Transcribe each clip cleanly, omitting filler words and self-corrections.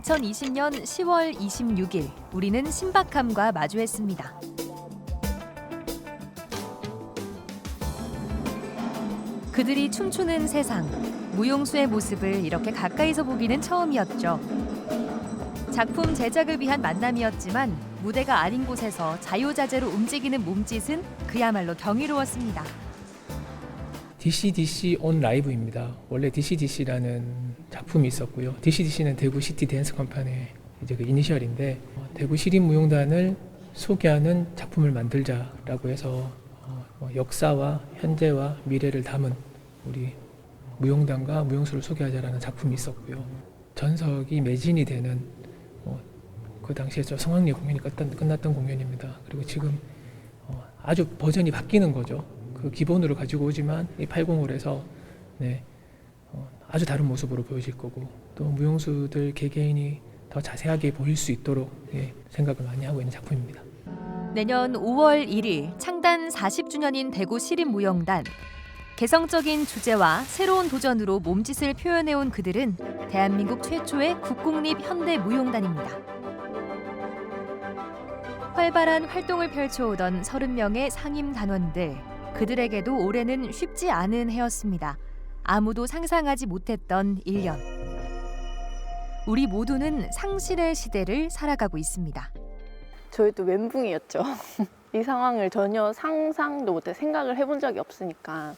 2020년 10월 26일 우리는 신박함과 마주했습니다. 그들이 춤추는 세상, 무용수의 모습을 이렇게 가까이서 보기는 처음이었죠. 작품 제작을 위한 만남이었지만 무대가 아닌 곳에서 자유자재로 움직이는 몸짓은 그야말로 경이로웠습니다. DCDC on 라이브입니다. 원래 DCDC라는 작품이 있었고요. DCDC는 대구 시티 댄스 컴퍼니의 이제 그 이니셜인데 대구 시립무용단을 소개하는 작품을 만들자라고 해서 역사와 현재와 미래를 담은 우리 무용단과 무용수를 소개하자라는 작품이 있었고요. 전석이 매진이 되는 그 당시에 저 성황리 공연이 끝났던 공연입니다. 그리고 지금 아주 버전이 바뀌는 거죠. 그 기본으로 가지고 오지만 이 805에서 아주 다른 모습으로 보여질 거고 또 무용수들 개개인이 더 자세하게 보일 수 있도록 생각을 많이 하고 있는 작품입니다. 내년 5월 1일 창단 40주년인 대구 시립무용단. 개성적인 주제와 새로운 도전으로 몸짓을 표현해온 그들은 대한민국 최초의 국공립 현대무용단입니다. 활발한 활동을 펼쳐오던 30명의 상임 단원들. 그들에게도 올해는 쉽지 않은 해였습니다. 아무도 상상하지 못했던 1년. 우리 모두는 상실의 시대를 살아가고 있습니다. 저희도 멘붕이었죠. 이 상황을 전혀 상상도 못해 생각을 해본 적이 없으니까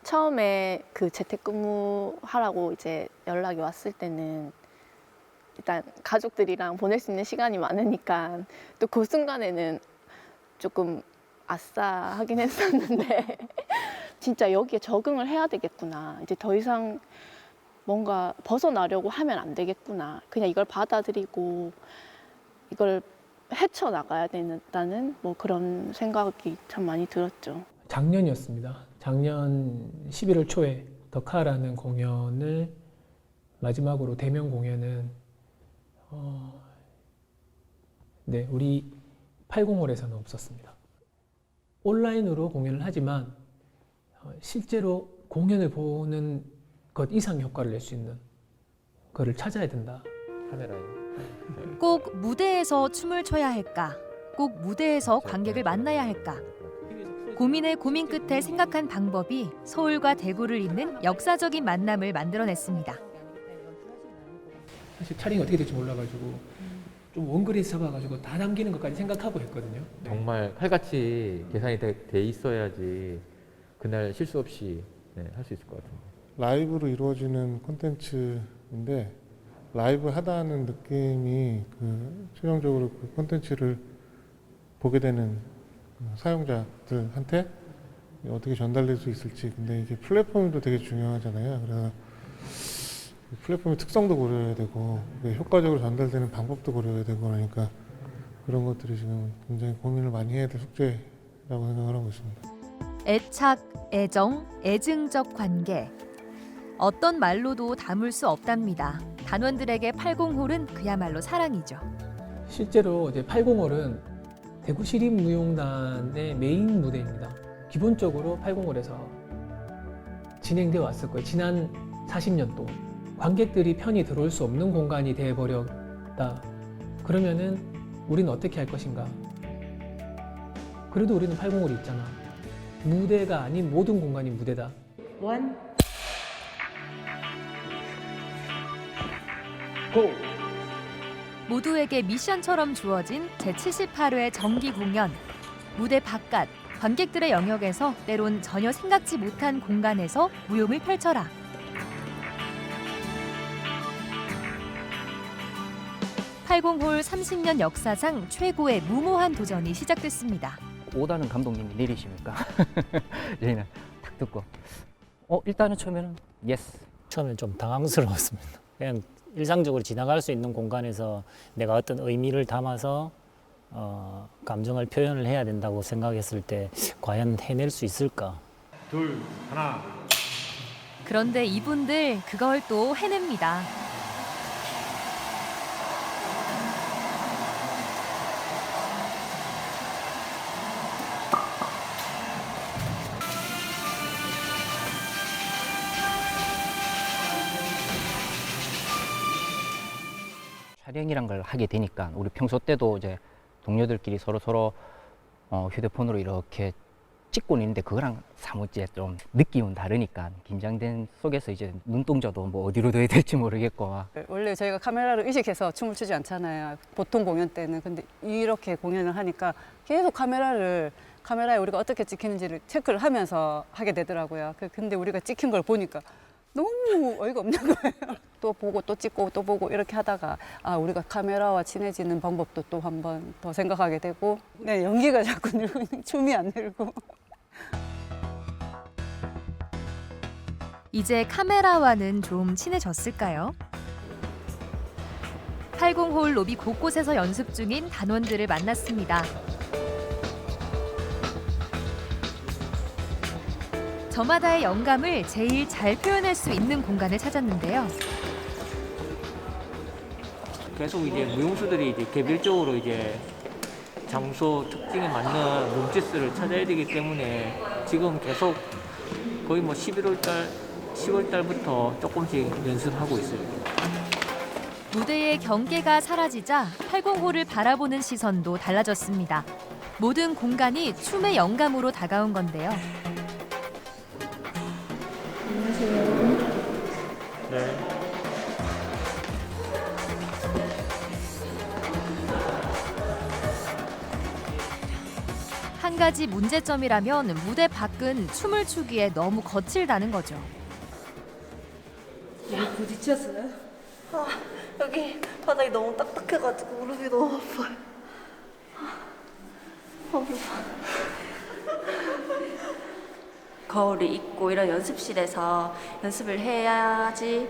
처음에 그 재택근무하라고 이제 연락이 왔을 때는 일단 가족들이랑 보낼 수 있는 시간이 많으니까 또 그 순간에는 조금 아싸하긴 했었는데 진짜 여기에 적응을 해야 되겠구나. 이제 더 이상 뭔가 벗어나려고 하면 안 되겠구나. 그냥 이걸 받아들이고 이걸 헤쳐나가야 된다는 뭐 그런 생각이 참 많이 들었죠. 작년이었습니다. 작년 11월 초에 더카라는 공연을 마지막으로 대면 공연은 우리 805홀에서는 없었습니다. 온라인으로 공연을 하지만 실제로 공연을 보는 것 이상 효과를 낼 수 있는 그걸 찾아야 된다. 카메라에. 꼭 무대에서 춤을 춰야 할까? 꼭 무대에서 관객을 만나야 할까? 고민의 고민 끝에 생각한 방법이 서울과 대구를 잇는 역사적인 만남을 만들어냈습니다. 사실 촬영이 어떻게 될지 몰라가지고 좀 원그릇 잡아가지고 다 담기는 것까지 생각하고 했거든요. 정말 칼같이 계산이 돼 있어야지 그날 실수 없이 할 수 있을 것 같은데. 라이브로 이루어지는 콘텐츠인데 라이브 하다는 느낌이 최종적으로 그 콘텐츠를 보게 되는 사용자들한테 어떻게 전달될 수 있을지. 근데 이게 플랫폼도 되게 중요하잖아요. 그래서 플랫폼의 특성도 고려해야 되고 효과적으로 전달되는 방법도 고려해야 되고 그러니까 그런 것들이 지금 굉장히 고민을 많이 해야 될 숙제라고 생각을 하고 있습니다. 애착, 애정, 애증적 관계. 어떤 말로도 담을 수 없답니다. 단원들에게 805홀은 그야말로 사랑이죠. 실제로 이제 805홀은 대구 시립무용단의 메인 무대입니다. 기본적으로 805홀에서 진행되어 왔을 거예요. 지난 40년 동안. 관객들이 편히 들어올 수 없는 공간이 되어버렸다. 그러면은 우리는 어떻게 할 것인가? 그래도 우리는 805홀이 있잖아. 무대가 아닌 모든 공간이 무대다. 원. 고! 모두에게 미션처럼 주어진 제78회 정기 공연. 무대 바깥, 관객들의 영역에서 때론 전혀 생각지 못한 공간에서 무용을 펼쳐라. 805홀 30년 역사상 최고의 무모한 도전이 시작됐습니다. 오다는 감독님이 내리십니까? 저희는 탁 듣고 일단은 처음에는 예스. 처음엔 좀 당황스러웠습니다. 그냥 일상적으로 지나갈 수 있는 공간에서 내가 어떤 의미를 담아서 감정을 표현을 해야 된다고 생각했을 때 과연 해낼 수 있을까? 둘, 하나. 그런데 이분들 그걸 또 해냅니다. 촬영이란 걸 하게 되니까 우리 평소 때도 이제 동료들끼리 서로 휴대폰으로 이렇게 찍고는 있는데 그거랑 사뭇 좀 느낌은 다르니까 긴장된 속에서 이제 눈동자도 뭐 어디로 둬야 될지 모르겠고. 원래 저희가 카메라를 의식해서 춤을 추지 않잖아요. 보통 공연 때는. 근데 이렇게 공연을 하니까 계속 카메라에 우리가 어떻게 찍히는지를 체크를 하면서 하게 되더라고요. 근데 우리가 찍힌 걸 보니까 너무 어이가 없는 거예요. 또 보고 또 찍고 또 보고 이렇게 하다가 우리가 카메라와 친해지는 방법도 또 한 번 더 생각하게 되고, 네, 연기가 자꾸 늘고 춤이 안 늘고. 이제 카메라와는 좀 친해졌을까요? 80홀 로비 곳곳에서 연습 중인 단원들을 만났습니다. 저마다의 영감을 제일 잘 표현할 수 있는 공간을 찾았는데요. 계속 이제 무용수들이 이제 개별적으로 이제 장소 특징에 맞는 몸짓을 찾아야 되기 때문에 지금 계속 거의 뭐 11월 달, 10월 달부터 조금씩 연습하고 있어요. 무대의 경계가 사라지자 80홀을 바라보는 시선도 달라졌습니다. 모든 공간이 춤의 영감으로 다가온 건데요. 네. 한 가지 문제점이라면 무대 밖은 춤을 추기에 너무 거칠다는 거죠. 부딪혔어요? 여기 바닥이 너무 딱딱해가지고 무릎이 너무 아파요. 거울이 있고 이런 연습실에서 연습을 해야지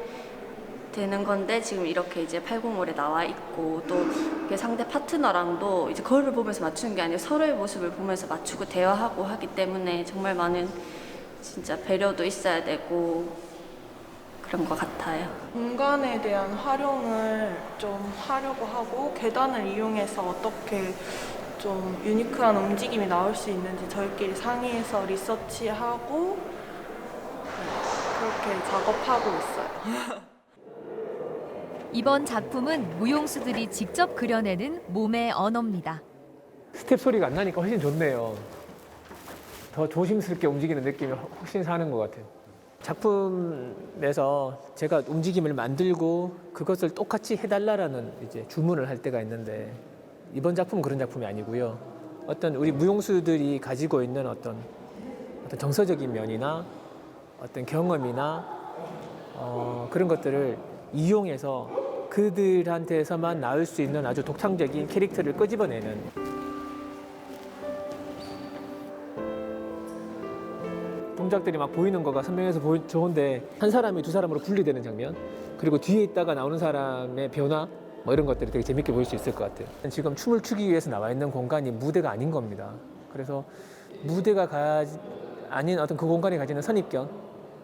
되는 건데 지금 이렇게 이제 80홀에 나와 있고 또 이게 상대 파트너랑도 이제 거울을 보면서 맞추는 게 아니라 서로의 모습을 보면서 맞추고 대화하고 하기 때문에 정말 많은 진짜 배려도 있어야 되고 그런 것 같아요. 공간에 대한 활용을 좀 하려고 하고 계단을 이용해서 어떻게 좀 유니크한 움직임이 나올 수 있는지 저희끼리 상의해서 리서치하고 그렇게 작업하고 있어요. 이번 작품은 무용수들이 직접 그려내는 몸의 언어입니다. 스텝 소리가 안 나니까 훨씬 좋네요. 더 조심스럽게 움직이는 느낌이 훨씬 사는 것 같아요. 작품에서 제가 움직임을 만들고 그것을 똑같이 해달라는 이제 주문을 할 때가 있는데 이번 작품은 그런 작품이 아니고요. 어떤 우리 무용수들이 가지고 있는 어떤 정서적인 면이나 어떤 경험이나 그런 것들을 이용해서 그들한테서만 나올 수 있는 아주 독창적인 캐릭터를 끄집어내는 동작들이 막 보이는 거가 선명해서 좋은데 한 사람이 두 사람으로 분리되는 장면 그리고 뒤에 있다가 나오는 사람의 변화 뭐 이런 것들이 되게 재밌게 보일 수 있을 것 같아요. 지금 춤을 추기 위해서 나와 있는 공간이 무대가 아닌 겁니다. 그래서 무대가 아닌 어떤 그 공간이 가지는 선입견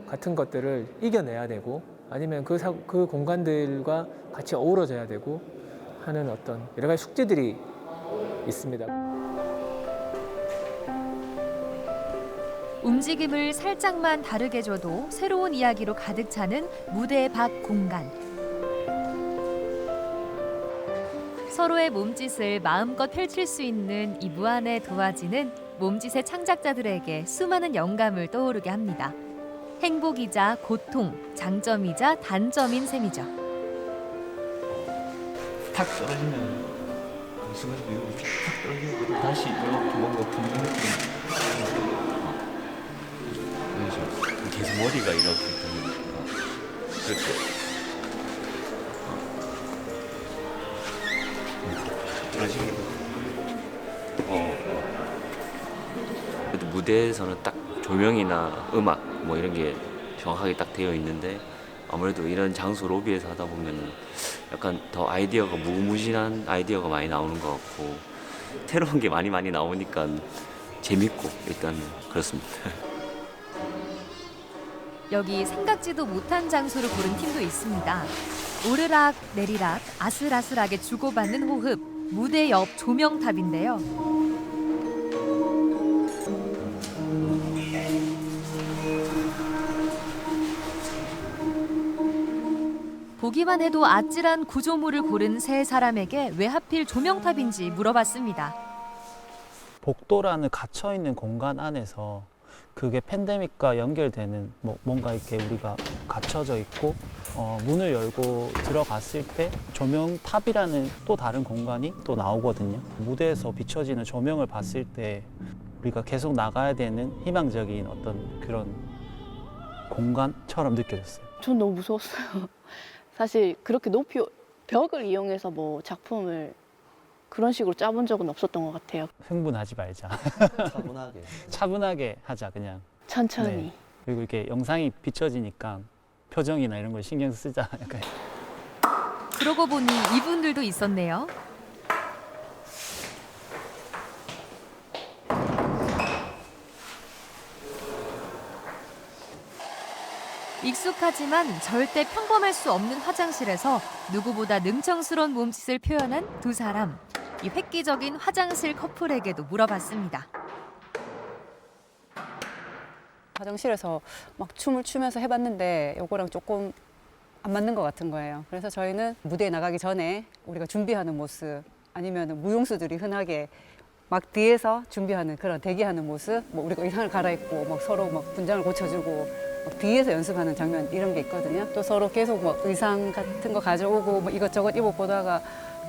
같은 것들을 이겨내야 되고 아니면 그 공간들과 같이 어우러져야 되고 하는 어떤 여러 가지 숙제들이 있습니다. 움직임을 살짝만 다르게 줘도 새로운 이야기로 가득 차는 무대 밖 공간. 서로의 몸짓을 마음껏 펼칠 수 있는 이 무안에 도화지는 몸짓의 창작자들에게 수많은 영감을 떠오르게 합니다. 행복이자 고통, 장점이자 단점인 셈이죠. 탁 떨어지면 그 순간 위로 탁 떨어지고 다시 이렇게 뭔가 붙는 느낌. 계속 머리가 이렇게 되니까 그렇게 이런 식으로 그래도 무대에서는 딱 조명이나 음악 뭐 이런 게 정확하게 딱 되어 있는데 아무래도 이런 장소 로비에서 하다 보면 약간 더 아이디어가 무궁무진한 아이디어가 많이 나오는 것 같고 새로운 게 많이 나오니까 재밌고 일단 그렇습니다. 여기 생각지도 못한 장소를 고른 팀도 있습니다. 오르락 내리락 아슬아슬하게 주고받는 호흡, 무대 옆 조명탑인데요. 보기만 해도 아찔한 구조물을 고른 세 사람에게 왜 하필 조명탑인지 물어봤습니다. 복도라는 갇혀있는 공간 안에서 그게 팬데믹과 연결되는 뭔가 이렇게 우리가 갇혀져 있고 문을 열고 들어갔을 때 조명탑이라는 또 다른 공간이 또 나오거든요. 무대에서 비춰지는 조명을 봤을 때 우리가 계속 나가야 되는 희망적인 어떤 그런 공간처럼 느껴졌어요. 전 너무 무서웠어요. 사실 그렇게 높이 벽을 이용해서 뭐 작품을 그런 식으로 짜본 적은 없었던 것 같아요. 흥분하지 말자. 차분하게. 차분하게 하자 그냥. 천천히. 네. 그리고 이렇게 영상이 비춰지니까 표정이나 이런 걸 신경 쓰자. 약간. 그러고 보니 이분들도 있었네요. 익숙하지만 절대 평범할 수 없는 화장실에서 누구보다 능청스러운 몸짓을 표현한 두 사람. 이 획기적인 화장실 커플에게도 물어봤습니다. 화장실에서 막 춤을 추면서 해봤는데 요거랑 조금 안 맞는 것 같은 거예요. 그래서 저희는 무대에 나가기 전에 우리가 준비하는 모습 아니면 무용수들이 흔하게 막 뒤에서 준비하는 그런 대기하는 모습, 뭐 우리가 의상을 갈아입고 막 서로 막 분장을 고쳐주고 막 뒤에서 연습하는 장면 이런 게 있거든요. 또 서로 계속 막 의상 같은 거 가져오고 뭐 이것저것 입어보다가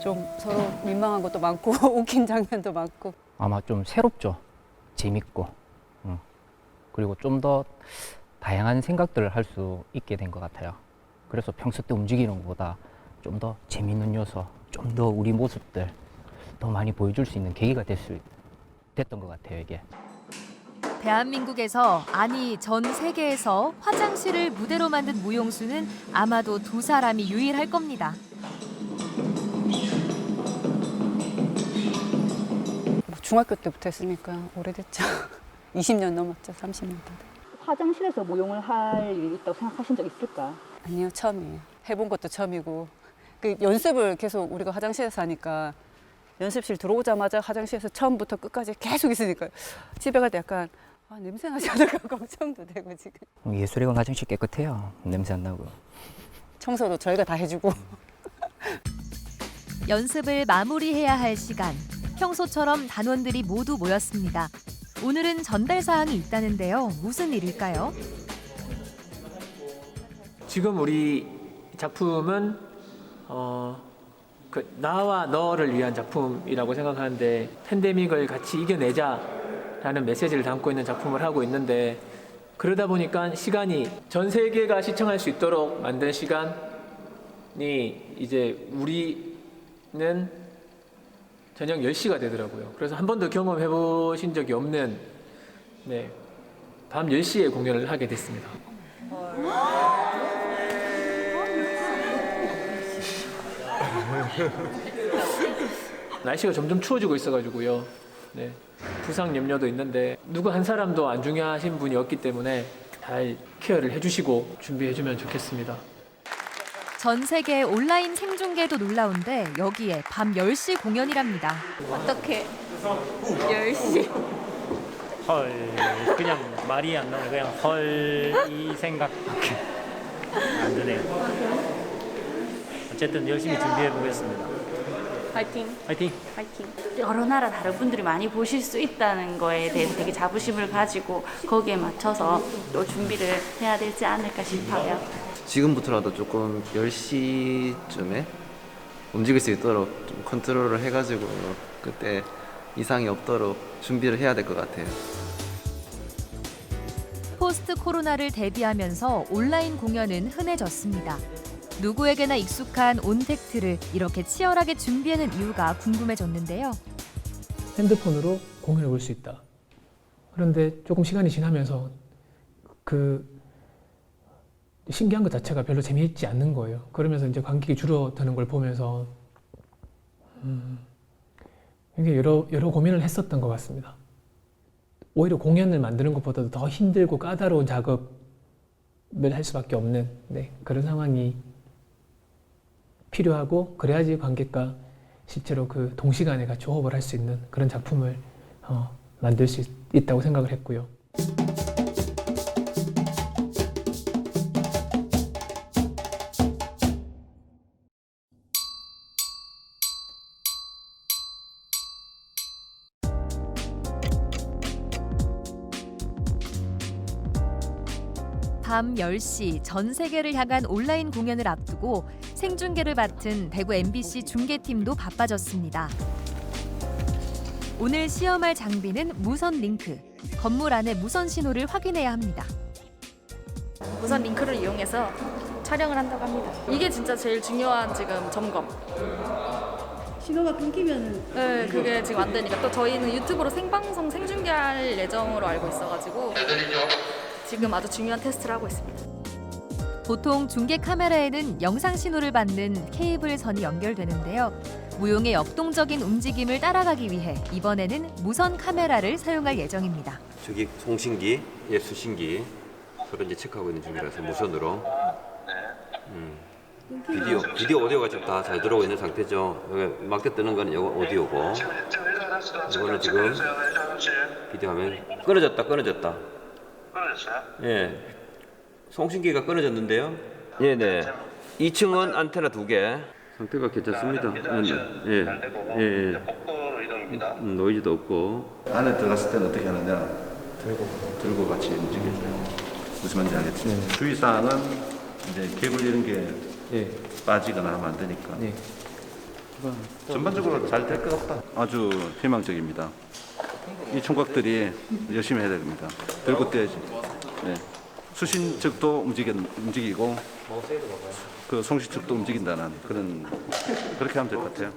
좀 서로 민망한 것도 많고 웃긴 장면도 많고. 아마 좀 새롭죠. 재밌고. 그리고 좀 더 다양한 생각들을 할 수 있게 된 것 같아요. 그래서 평소 때 움직이는 것보다 좀 더 재밌는 요소, 좀 더 우리 모습들 더 많이 보여줄 수 있는 계기가 됐던 것 같아요, 이게. 대한민국에서 아니 전 세계에서 화장실을 무대로 만든 무용수는 아마도 두 사람이 유일할 겁니다. 중학교 때부터 했으니까 오래됐죠. 20년 넘었죠, 30년. 화장실에서 무용을 할 일이 있다고 생각하신 적 있을까? 아니요, 처음이에요. 해본 것도 처음이고 그 연습을 계속 우리가 화장실에서 하니까 연습실 들어오자마자 화장실에서 처음부터 끝까지 계속 있으니까 집에 갈 때 약간 냄새 나지 않을까 걱정도 되고 지금. 예술의관 화장실 깨끗해요. 냄새 안 나고. 청소도 저희가 다 해주고. 연습을 마무리해야 할 시간. 평소처럼 단원들이 모두 모였습니다. 오늘은 전달 사항이 있다는데요. 무슨 일일까요? 지금 우리 작품은 나와 너를 위한 작품이라고 생각하는데 팬데믹을 같이 이겨내자라는 메시지를 담고 있는 작품을 하고 있는데 그러다 보니까 시간이 전 세계가 시청할 수 있도록 만든 시간이 이제 우리는 저녁 10시가 되더라고요. 그래서 한 번도 경험해 보신 적이 없는 밤 10시에 공연을 하게 됐습니다. 날씨가 점점 추워지고 있어가지고요. 부상 염려도 있는데 누구 한 사람도 안 중요하신 분이 없기 때문에 잘 케어를 해주시고 준비해주면 좋겠습니다. 전 세계 온라인 생중계도 놀라운데 여기에 밤 10시 공연이랍니다. 어떻게 10시? 헐, 그냥 말이 안 나오네. 그냥 헐 이 생각밖에 안 드네요. 어쨌든 열심히 준비해 보겠습니다. 파이팅. 파이팅. 파이팅. 여러 나라 다른 분들이 많이 보실 수 있다는 거에 대해서 되게 자부심을 가지고 거기에 맞춰서 또 준비를 해야 되지 않을까 싶어요. 지금부터라도 조금 10시쯤에 움직일 수 있도록 좀 컨트롤을 해가지고 그때 이상이 없도록 준비를 해야 될 것 같아요. 포스트 코로나를 대비하면서 온라인 공연은 흔해졌습니다. 누구에게나 익숙한 온택트를 이렇게 치열하게 준비하는 이유가 궁금해졌는데요. 핸드폰으로 공연을 볼 수 있다. 그런데 조금 시간이 지나면서 신기한 것 자체가 별로 재미있지 않는 거예요. 그러면서 이제 관객이 줄어드는 걸 보면서 굉장히 여러 고민을 했었던 것 같습니다. 오히려 공연을 만드는 것보다도 더 힘들고 까다로운 작업을 할 수밖에 없는 그런 상황이 필요하고 그래야지 관객과 실제로 그 동시간에 같이 호흡을 할 수 있는 그런 작품을 만들 수 있다고 생각을 했고요. 밤 10시 전 세계를 향한 온라인 공연을 앞두고 생중계를 맡은 대구 MBC 중계팀도 바빠졌습니다. 오늘 시험할 장비는 무선 링크. 건물 안의 무선 신호를 확인해야 합니다. 무선 링크를 이용해서 촬영을 한다고 합니다. 이게 진짜 제일 중요한 지금 점검. 신호가 끊기면은 네, 그게 지금 안 되니까 또 저희는 유튜브로 생방송 생중계할 예정으로 알고 있어가지고 지금 아주 중요한 테스트를 하고 있습니다. 보통 중계 카메라에는 영상 신호를 받는 케이블 선이 연결되는데요. 무용의 역동적인 움직임을 따라가기 위해 이번에는 무선 카메라를 사용할 예정입니다. 저기 송신기, 수신기 서로 이제 체크하고 있는 중이라서 무선으로 비디오 오디오가 지금 다 잘 들어오고 있는 상태죠. 여기 막대 뜨는 거는 이거 오디오고 이거는 지금 비디오 화면 끊어졌다. 끊어졌어요? 예, 송신기가 끊어졌는데요. 네네. 2층은 안테나 2개. 상태가 괜찮습니다. 노이즈도 없고. 안에 들어갔을 때는 어떻게 하느냐? 들고 같이 움직여줘요. 무슨 말인지 알겠지? 주의사항은 이제 케이블 이런 게 빠지거나 하면 안 되니까. 전반적으로 잘 될 것 같다. 아주 희망적입니다. 이 총각들이 열심히 해야 됩니다. 들고 떼야지. 수신 측도 움직이고 그 송신 측도 움직인다는 그렇게 하면 될 것 같아요.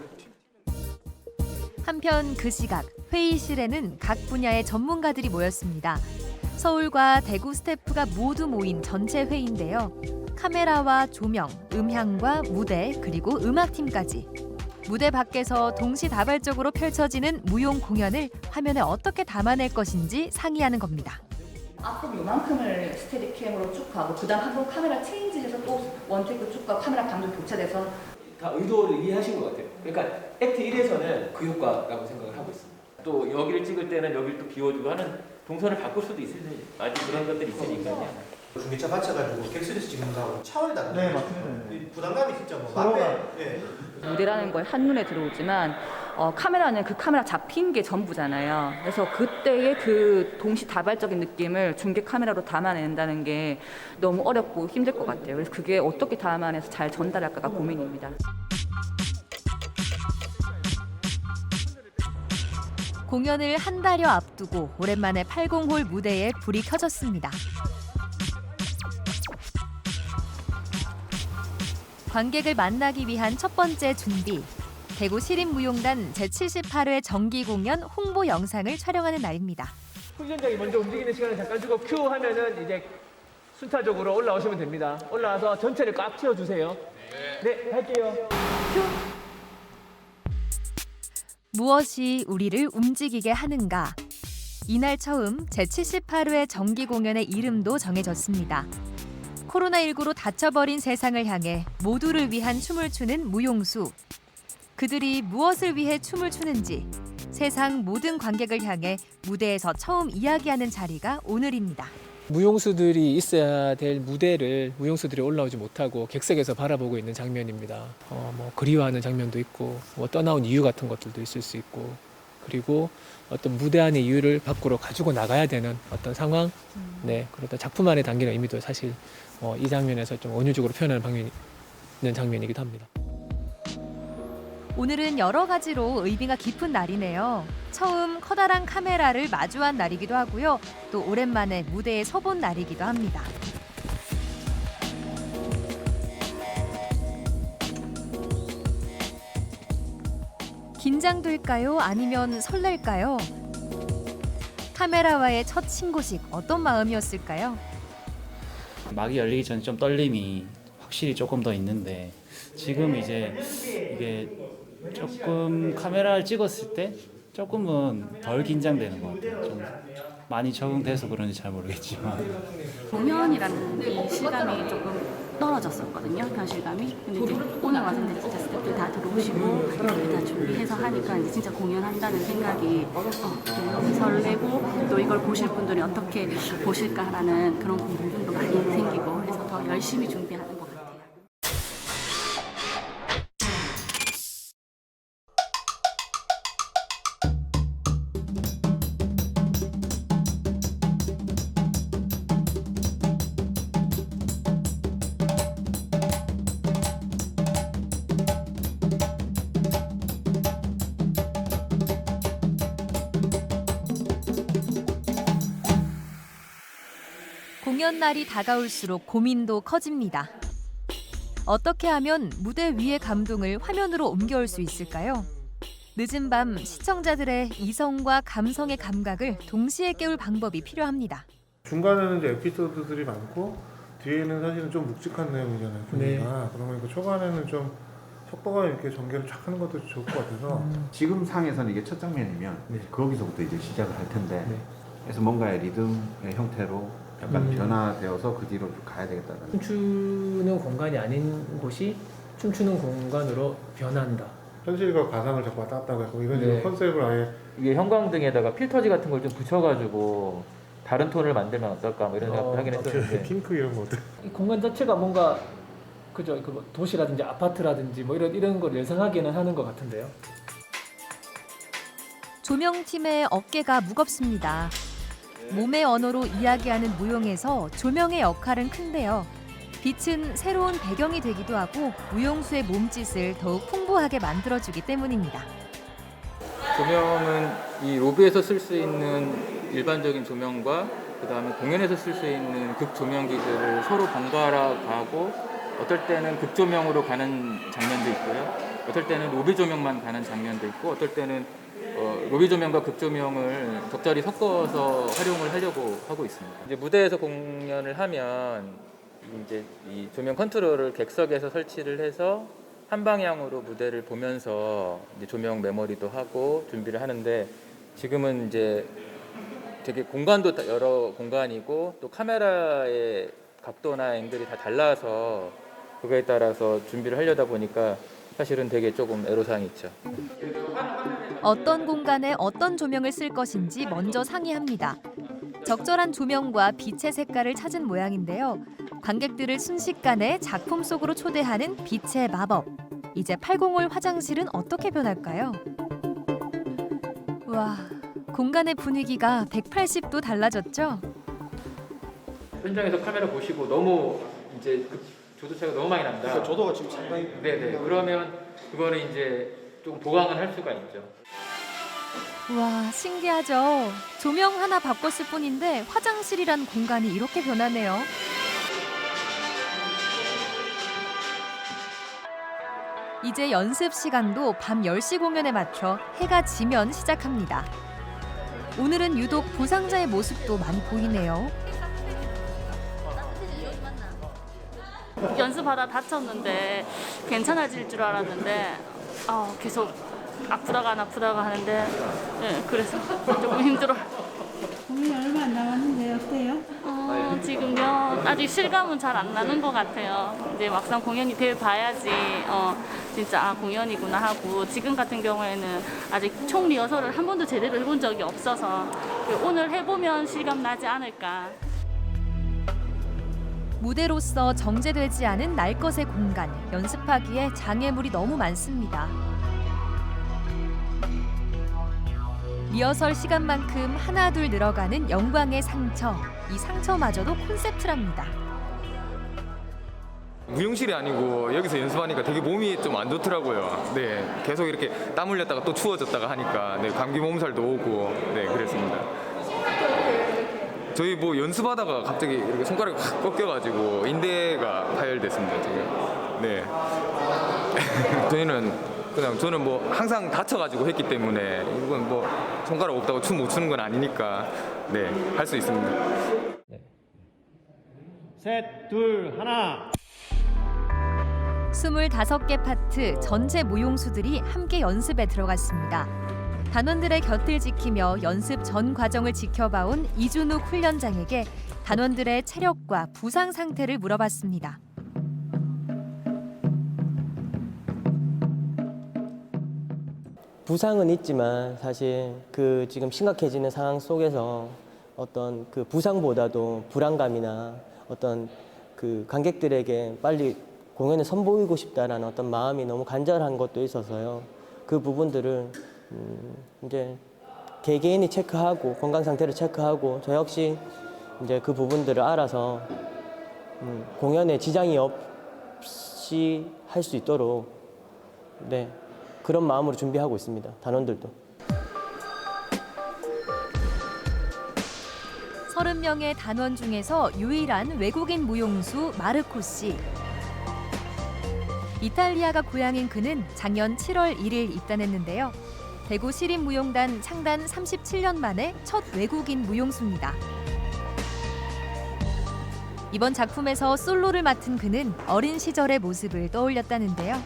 한편 그 시각 회의실에는 각 분야의 전문가들이 모였습니다. 서울과 대구 스태프가 모두 모인 전체 회의인데요. 카메라와 조명, 음향과 무대, 그리고 음악팀까지. 무대 밖에서 동시다발적으로 펼쳐지는 무용 공연을 화면에 어떻게 담아낼 것인지 상의하는 겁니다. 앞으로 요만큼을 스테디캠으로 쭉 가고 그다음 한번 카메라 체인지해서 또 원테이크 쭉 가고 카메라 감독 교체돼서 다 의도를 이해하신 것 같아요. 그러니까 액트 1에서는 그 효과라고 생각을 하고 있습니다. 또 여기를 찍을 때는 여기를 또 비워주고 하는 동선을 바꿀 수도 있을 텐데 아직 그런 것들이 있으니까요. 중계차 받쳐가지고 객실에서 찍는 거하고 차원이 다르죠. 네, 맞습니다. 부담감이 진짜 뭐 앞에 무대라는 걸 한눈에 들어오지만 카메라는 그 카메라 잡힌 게 전부잖아요. 그래서 그때의 그 동시다발적인 느낌을 중계 카메라로 담아낸다는 게 너무 어렵고 힘들 것 같아요. 그래서 그게 어떻게 담아내서 잘 전달할까가 고민입니다. 공연을 한 달여 앞두고 오랜만에 80홀 무대에 불이 켜졌습니다. 관객을 만나기 위한 첫 번째 준비. 대구 시립무용단 제78회 정기 공연 홍보 영상을 촬영하는 날입니다. 훈련장이 먼저 움직이는 시간을 잠깐 주고 큐 하면은 이제 순차적으로 올라오시면 됩니다. 올라와서 전체를 꽉 채워주세요. 네, 할게요. 무엇이 우리를 움직이게 하는가? 이날 처음 제78회 정기 공연의 이름도 정해졌습니다. 코로나19로 닫혀버린 세상을 향해 모두를 위한 춤을 추는 무용수. 그들이 무엇을 위해 춤을 추는지 세상 모든 관객을 향해 무대에서 처음 이야기하는 자리가 오늘입니다. 무용수들이 있어야 될 무대를 무용수들이 올라오지 못하고 객석에서 바라보고 있는 장면입니다. 그리워하는 장면도 있고 떠나온 이유 같은 것들도 있을 수 있고 그리고 어떤 무대 안의 이유를 밖으로 가지고 나가야 되는 어떤 상황, 그러다 작품 안에 담기는 의미도 사실 이 장면에서 좀 은유적으로 표현하는 장면이기도 합니다. 오늘은 여러 가지로 의미가 깊은 날이네요. 처음 커다란 카메라를 마주한 날이기도 하고요. 또 오랜만에 무대에 서본 날이기도 합니다. 긴장될까요? 아니면 설렐까요? 카메라와의 첫 신고식 어떤 마음이었을까요? 막이 열리기 전에 좀 떨림이 확실히 조금 더 있는데 지금 이제 이게 조금 카메라를 찍었을 때 조금은 덜 긴장되는 것 같아요. 좀 많이 적응돼서 그런지 잘 모르겠지만 공연이라는 이 실감이 조금 떨어졌었거든요, 현실감이. 근데 이제 오늘 와서 이제 진짜 스태프들 다 들어오시고 다 준비해서 하니까 이제 진짜 공연한다는 생각이 너무 설레고 또 이걸 보실 분들이 어떻게 보실까라는 그런 궁금증도 많이 생기고 그래서 더 열심히 준비하는 것 같아요. 공연 날이 다가올수록 고민도 커집니다. 어떻게 하면 무대 위의 감동을 화면으로 옮겨올 수 있을까요? 늦은 밤 시청자들의 이성과 감성의 감각을 동시에 깨울 방법이 필요합니다. 중간에는 이제 에피소드들이 많고 뒤에는 사실은 좀 묵직한 내용이잖아요. 분위기가. 그러면 초반에는 좀 속도감 있게 전개를 쫙 하는 것도 좋을 것 같아서. 지금 상에서는 이게 첫 장면이면 거기서부터 이제 시작을 할 텐데 그래서 뭔가의 리듬의 형태로 약간 변화되어서 그 뒤로 쭉 가야 되겠다는. 춤추는 공간이 아닌 곳이 춤추는 공간으로 변한다. 현실과 가상을 자꾸 왔다 갔다 하고 이런 식으로 컨셉을 아예 이게 형광등에다가 필터지 같은 걸 좀 붙여가지고 다른 톤을 만들면 어떨까 뭐 이런 생각도 하긴 했었는데 핑크 이런 것들. 이 공간 자체가 뭔가 그죠? 그 도시라든지 아파트라든지 뭐 이런 걸 예상하기는 하는 것 같은데요. 조명팀의 어깨가 무겁습니다. 몸의 언어로 이야기하는 무용에서 조명의 역할은 큰데요. 빛은 새로운 배경이 되기도 하고 무용수의 몸짓을 더욱 풍부하게 만들어주기 때문입니다. 조명은 이 로비에서 쓸 수 있는 일반적인 조명과 그다음에 공연에서 쓸 수 있는 극조명기들을 서로 번갈아 가고 어떨 때는 극조명으로 가는 장면도 있고요. 어떨 때는 로비 조명만 가는 장면도 있고 어떨 때는 로비 조명과 극조명을 적절히 섞어서 활용을 하려고 하고 있습니다. 이제 무대에서 공연을 하면 이제 이 조명 컨트롤을 객석에서 설치를 해서 한 방향으로 무대를 보면서 이제 조명 메모리도 하고 준비를 하는데 지금은 이제 되게 공간도 여러 공간이고 또 카메라의 각도나 앵글이 다 달라서 그거에 따라서 준비를 하려다 보니까 사실은 되게 조금 애로사항이 있죠. 어떤 공간에 어떤 조명을 쓸 것인지 먼저 상의합니다. 적절한 조명과 빛의 색깔을 찾은 모양인데요. 관객들을 순식간에 작품 속으로 초대하는 빛의 마법. 이제 805 화장실은 어떻게 변할까요? 와, 공간의 분위기가 180도 달라졌죠? 현장에서 카메라 보시고 너무 이제 조도 차이가 너무 많이 난다. 그러니까 조도가 지금 상당히. 네네. 그러면 그거는 이제 조금 보강을 할 수가 있죠. 와, 신기하죠? 조명 하나 바꿨을 뿐인데 화장실이란 공간이 이렇게 변하네요. 이제 연습 시간도 밤 10시 공연에 맞춰 해가 지면 시작합니다. 오늘은 유독 부상자의 모습도 많이 보이네요. 연습하다 다쳤는데 괜찮아질 줄 알았는데 계속 아프다가 하는데 그래서 조금 힘들어요. 공연이 얼마 안 남았는데 어때요? 지금요 아직 실감은 잘 안 나는 것 같아요. 이제 막상 공연이 돼 봐야지 진짜 공연이구나 하고 지금 같은 경우에는 아직 총 리허설을 한 번도 제대로 해본 적이 없어서 오늘 해보면 실감 나지 않을까. 무대로서 정제되지 않은 날 것의 공간, 연습하기에 장애물이 너무 많습니다. 리허설 시간만큼 하나둘 늘어가는 영광의 상처, 이 상처마저도 콘셉트랍니다. 무용실이 아니고 여기서 연습하니까 되게 몸이 좀 안 좋더라고요. 네, 계속 이렇게 땀 흘렸다가 또 추워졌다가 하니까 감기 몸살도 오고 그랬습니다. 저희 뭐 연습하다가 갑자기 이렇게 손가락이 확 꺾여가지고 인대가 파열됐습니다 지금. 네. 저는 뭐 항상 다쳐가지고 했기 때문에 이건 뭐 손가락 없다고 춤 못 추는 건 아니니까 할 수 있습니다. 셋, 둘, 하나. 25개 파트 전체 무용수들이 함께 연습에 들어갔습니다. 단원들의 곁을 지키며 연습 전 과정을 지켜봐온 이준욱 훈련장에게 단원들의 체력과 부상 상태를 물어봤습니다. 부상은 있지만 사실 그 지금 심각해지는 상황 속에서 어떤 그 부상보다도 불안감이나 어떤 그 관객들에게 빨리 공연을 선보이고 싶다라는 어떤 마음이 너무 간절한 것도 있어서요. 그 부분들을 이제 개개인이 체크하고 건강 상태를 체크하고 저 역시 이제 그 부분들을 알아서 공연에 지장이 없이 할 수 있도록 그런 마음으로 준비하고 있습니다. 단원들도. 30명의 단원 중에서 유일한 외국인 무용수 마르코 씨. 이탈리아가 고향인 그는 작년 7월 1일 입단했는데요. 대구 시립무용단 창단 37년 만에 첫 외국인 무용수입니다. 이번 작품에서 솔로를 맡은 그는 어린 시절의 모습을 떠올렸다는데요.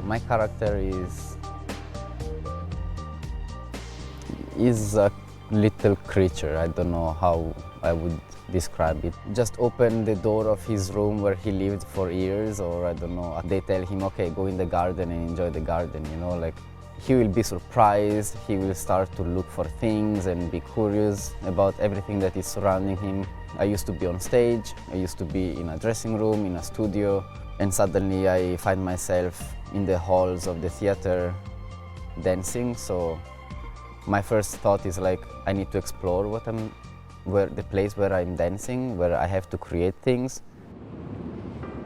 My character is a little creature. I don't know how I would describe it. Just open the door of his room where he lived for years, or I don't know. They tell him, okay, go in the garden and enjoy the garden, you know, like he will be surprised. He will start to look for things and be curious about everything that is surrounding him. I used to be on stage. I used to be in a dressing room, in a studio, and suddenly I find myself in the halls of the theater dancing. So my first thought is like, I need to explore the place where I'm dancing, where I have to create things.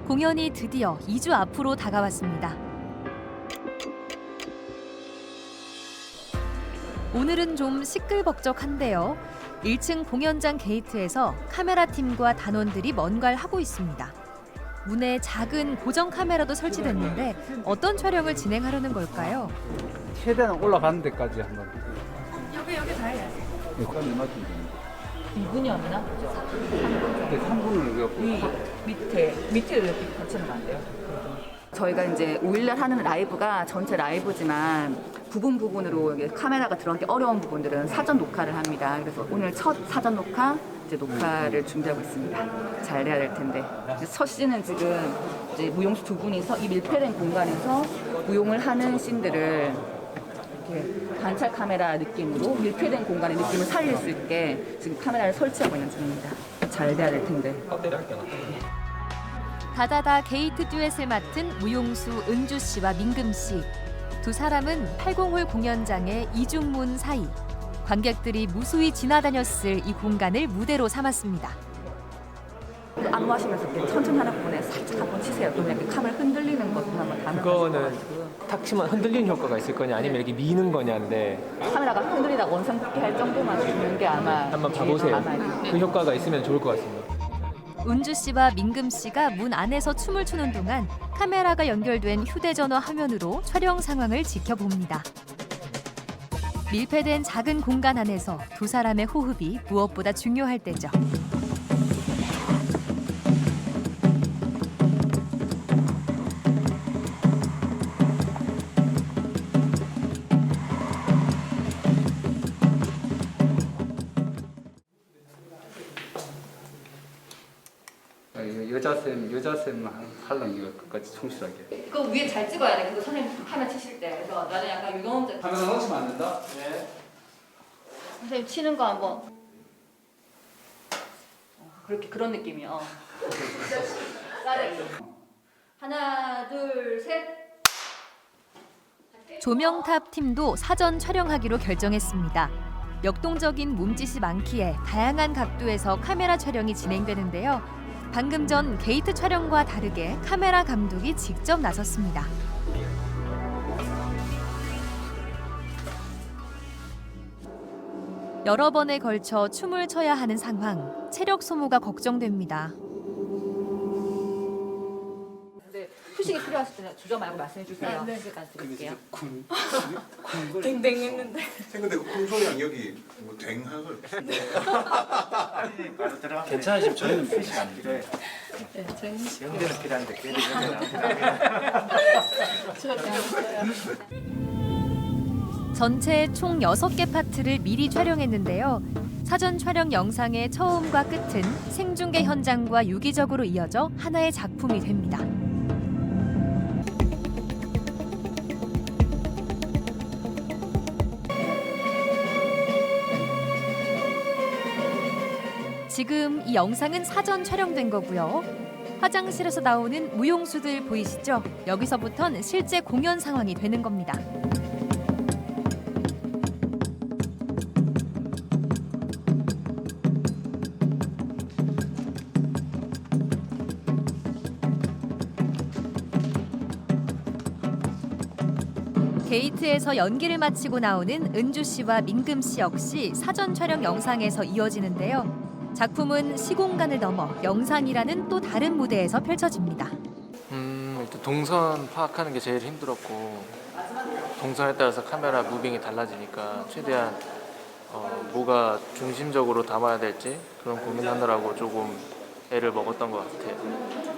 공연이 드디어 2주 앞으로 다가왔습니다. 오늘은 좀 시끌벅적한데요. 1층 공연장 게이트에서 카메라 팀과 단원들이 뭔가를 하고 있습니다. 문에 작은 고정 카메라도 설치됐는데 어떤 촬영을 진행하려는 걸까요? 최대한 올라가는 데까지 한번. 여기 다 해야지. 네, 2분이 없나? 3분을 밑에 이렇게 받치는 거 안 돼요? 저희가 이제 5일날 하는 라이브가 전체 라이브지만 부분으로 카메라가 들어가기 어려운 부분들은 사전 녹화를 합니다. 그래서 오늘 첫 사전 녹화, 이제 녹화를 준비하고 있습니다. 잘 돼야 될 텐데. 첫 씬은 지금 이제 무용수 두 분이서 이 밀폐된 공간에서 무용을 하는 씬들을 이렇게 관찰 카메라 느낌으로 밀폐된 공간의 느낌을 살릴 수 있게 지금 카메라를 설치하고 있는 중입니다. 잘 돼야 될 텐데. 다다다 게이트 듀엣을 맡은 무용수 은주 씨와 민금 씨. 두 사람은 80홀 공연장의 이중문 사이. 관객들이 무수히 지나다녔을 이 공간을 무대로 삼았습니다. 안무하시면서 이렇게 천천히 하는 부분에 살짝 한번 치세요. 또 이렇게 카메라 흔들리는 것도 한번 담아보시고. 그거는 탁 치면 흔들리는 효과가 있을 거냐 아니면 이렇게 미는 거냐인데 카메라가 흔들리다 원상 복귀 할 정도만 주는 게 아마 한번 봐보세요. 그 효과가 있으면 좋을 것 같습니다. 은주 씨와 민금 씨가 문 안에서 춤을 추는 동안 카메라가 연결된 휴대전화 화면으로 촬영 상황을 지켜봅니다. 밀폐된 작은 공간 안에서 두 사람의 호흡이 무엇보다 중요할 때죠. 여자쌤 하려는 게 끝까지 충실하게. 그거 위에 잘 찍어야 돼. 그거 선생님 카메라 치실 때. 그래서 나는 약간 유경험자. 카메라 놓치면 안 된다. 네. 선생님 치는 거 한번. 그렇게 그런 느낌이야. 하나, 둘, 셋. 조명탑 팀도 사전 촬영하기로 결정했습니다. 역동적인 몸짓이 많기에 다양한 각도에서 카메라 촬영이 진행되는데요. 방금 전 게이트 촬영과 다르게 카메라 감독이 직접 나섰습니다. 여러 번에 걸쳐 춤을 춰야 하는 상황, 체력 소모가 걱정됩니다. 근데 휴식이 필요하실 때는 주저 말고 말씀해 주세요. 네. 시간 드릴게요. 댕댕 했는데. 근데 그 소리랑 여기 뭐댕 하는 소리. 괜찮으시면 저희는 휴식 안 필요해요. 네, 저희는 영대는 필요한데 괜히 전체 총 6개 파트를 미리 촬영했는데요. 사전 촬영 영상의 처음과 끝은 생중계 현장과 유기적으로 이어져 하나의 작품이 됩니다. 지금 이 영상은 사전 촬영된 거고요. 화장실에서 나오는 무용수들 보이시죠? 여기서부터는 실제 공연 상황이 되는 겁니다. 게이트에서 연기를 마치고 나오는 은주 씨와 민금 씨 역시 사전 촬영 영상에서 이어지는데요. 작품은 시공간을 넘어 영상이라는 또 다른 무대에서 펼쳐집니다. 일단 동선 파악하는 게 제일 힘들었고 동선에 따라서 카메라 무빙이 달라지니까 최대한 뭐가 중심적으로 담아야 될지 그런 고민하느라고 조금 애를 먹었던 것 같아요.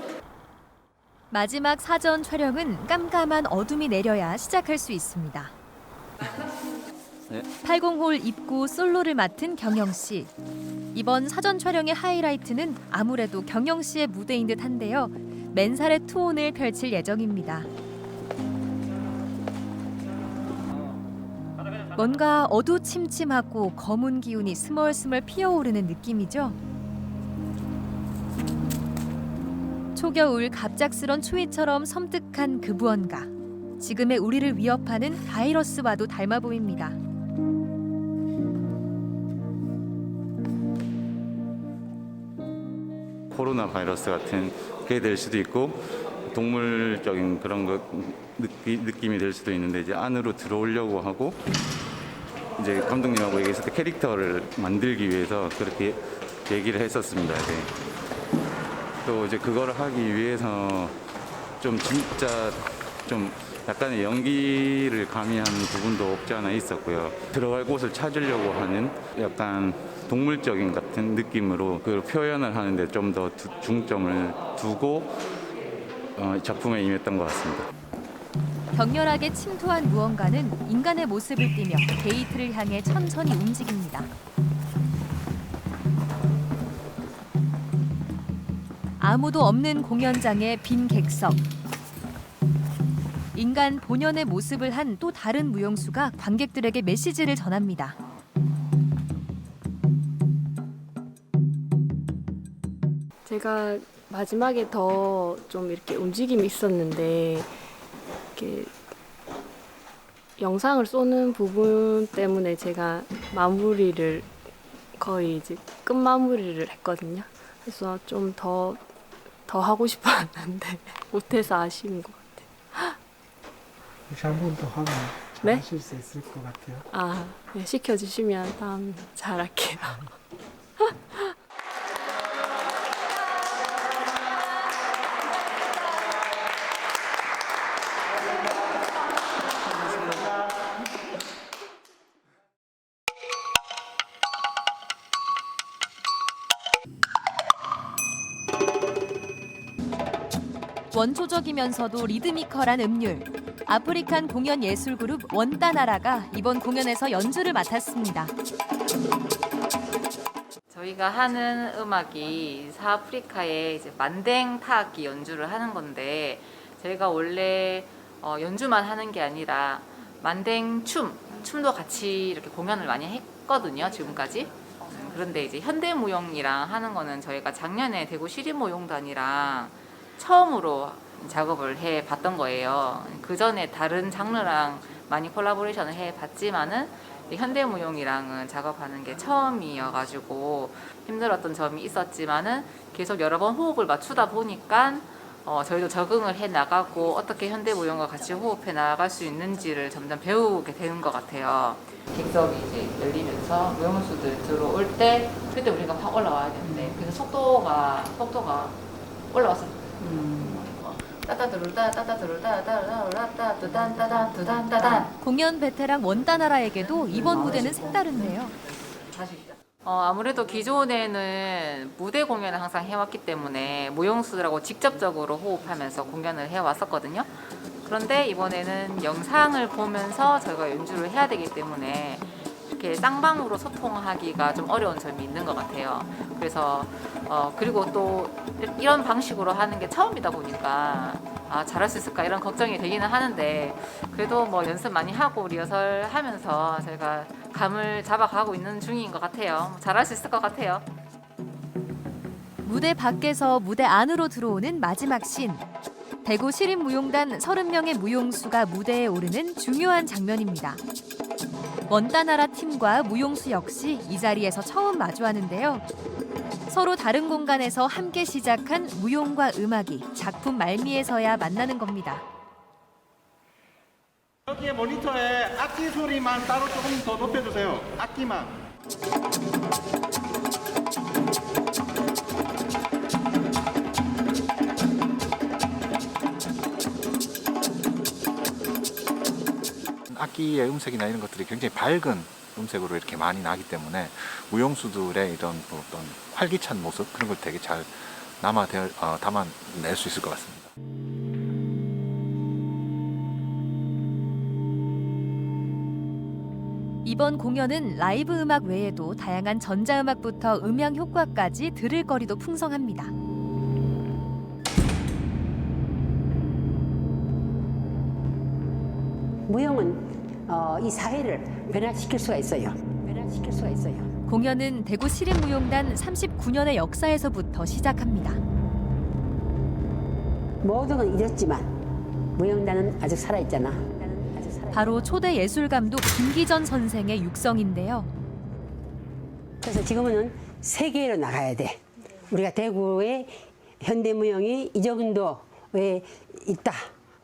마지막 사전 촬영은 깜깜한 어둠이 내려야 시작할 수 있습니다. 80홀 입구 솔로를 맡은 경영 씨. 이번 사전 촬영의 하이라이트는 아무래도 경영 씨의 무대인 듯한데요. 맨살의 투혼을 펼칠 예정입니다. 뭔가 어두침침하고 검은 기운이 스멀스멀 피어오르는 느낌이죠. 초겨울 갑작스런 추위처럼 섬뜩한 그 무언가. 지금의 우리를 위협하는 바이러스와도 닮아 보입니다. 코로나 바이러스 같은 게 될 수도 있고 동물적인 그런 거 느낌이 될 수도 있는데 이제 안으로 들어오려고 하고 이제 감독님하고 얘기했을 때 캐릭터를 만들기 위해서 그렇게 얘기를 했었습니다. 네. 또 이제 그거를 하기 위해서 좀 진짜 좀 약간의 연기를 가미한 부분도 없지 않아 있었고요. 들어갈 곳을 찾으려고 하는 약간 동물적인 같은 느낌으로 그 표현을 하는데 좀 더 중점을 두고 작품에 임했던 것 같습니다. 격렬하게 침투한 무언가는 인간의 모습을 띠며 게이트를 향해 천천히 움직입니다. 아무도 없는 공연장의 빈 객석. 인간 본연의 모습을 한 또 다른 무용수가 관객들에게 메시지를 전합니다. 제가 마지막에 더 좀 이렇게 움직임이 있었는데 이렇게 영상을 쏘는 부분 때문에 제가 마무리를 거의 이제 끝 마무리를 했거든요. 그래서 좀 더 하고 싶었는데 못해서 아쉬운 것 같아요. 혹시 한 번 더 하면 네? 잘하실 수 있을 것 같아요. 아, 네, 시켜주시면 다음 잘할게요. 원초적이면서도 리드미컬한 음률. 아프리칸 공연 예술 그룹 원따나라가 이번 공연에서 연주를 맡았습니다. 저희가 하는 음악이 사아프리카의 이제 만댕 타악기 연주를 하는 건데 저희가 원래 연주만 하는 게 아니라 만댕 춤도 같이 이렇게 공연을 많이 했거든요, 지금까지. 그런데 이제 현대무용이랑 하는 거는 저희가 작년에 대구 시립무용단이랑 처음으로 작업을 해봤던 거예요. 그 전에 다른 장르랑 많이 콜라보레이션을 해봤지만은 현대무용이랑은 작업하는 게 처음이어가지고 힘들었던 점이 있었지만은 계속 여러 번 호흡을 맞추다 보니까 저희도 적응을 해 나가고 어떻게 현대무용과 같이 호흡해 나갈 수 있는지를 점점 배우게 되는 것 같아요. 객석이 이제 열리면서 무용수들 들어올 때 그때 우리가 확 올라와야 되는데 그래서 속도가 올라왔어요. 공연 베테랑 원따나라에게도 이번 무대는 색다른데요. 아무래도 기존에는 무대 공연을 항상 해왔기 때문에 무용수들하고 직접적으로 호흡하면서 공연을 해왔었거든요. 그런데 이번에는 영상을 보면서 저희가 연주를 해야 되기 때문에 이렇게 쌍방으로 소통하기가 좀 어려운 점이 있는 것 같아요. 그래서 그리고 또 이런 방식으로 하는 게 처음이다 보니까 잘할 수 있을까 이런 걱정이 되기는 하는데 그래도 뭐 연습 많이 하고 리허설 하면서 저희가 감을 잡아가고 있는 중인 것 같아요. 잘할 수 있을 것 같아요. 무대 밖에서 무대 안으로 들어오는 마지막 씬. 대구 시립무용단 30명의 무용수가 무대에 오르는 중요한 장면입니다. 원따나라 팀과 무용수 역시 이 자리에서 처음 마주하는데요. 서로 다른 공간에서 함께 시작한 무용과 음악이 작품 말미에서야 만나는 겁니다. 여기에 모니터에 악기 소리만 따로 조금 더 높여주세요. 악기만. 악기의 음색이나 이런 것들이 굉장히 밝은 음색으로 이렇게 많이 나기 때문에 무용수들의 이런 어떤 활기찬 모습 그런 걸 되게 잘 담아낼 수 있을 것 같습니다. 이번 공연은 라이브 음악 외에도 다양한 전자음악부터 음향 효과까지 들을 거리도 풍성합니다. 무용은 이 사회를 변화시킬 수가 있어요. 공연은 대구 시립무용단 39년의 역사에서부터 시작합니다. 모든 건 잃었지만 무용단은 아직 살아있잖아. 바로 초대 예술감독 김기전 선생의 육성인데요. 그래서 지금은 세계로 나가야 돼. 우리가 대구의 현대무용이 이 정도에 있다.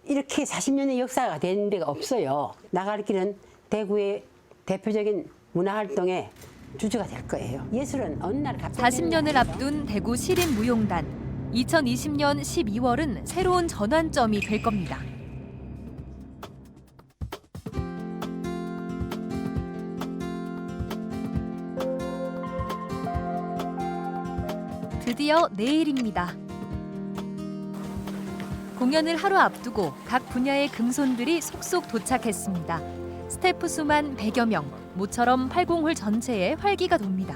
이렇게 40년의 역사가 된 데가 없어요. 나갈 길은 대구의 대표적인 문화활동의 주주가 될 거예요. 예술은 어느 날 갑자기 40년을 앞둔 대구 시립무용단. 2020년 12월은 새로운 전환점이 될 겁니다. 드디어 내일입니다. 공연을 하루 앞두고 각 분야의 금손들이 속속 도착했습니다. 스태프 수만 100여 명, 모처럼 80홀 전체에 활기가 돕니다.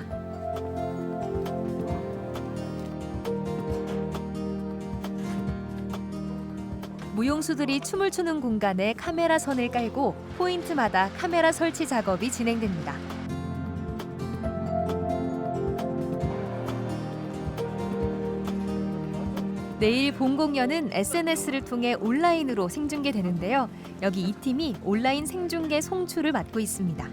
무용수들이 춤을 추는 공간에 카메라 선을 깔고 포인트마다 카메라 설치 작업이 진행됩니다. 내일 본 공연은 SNS를 통해 온라인으로 생중계되는데요. 여기 이 팀이 온라인 생중계 송출을 맡고 있습니다.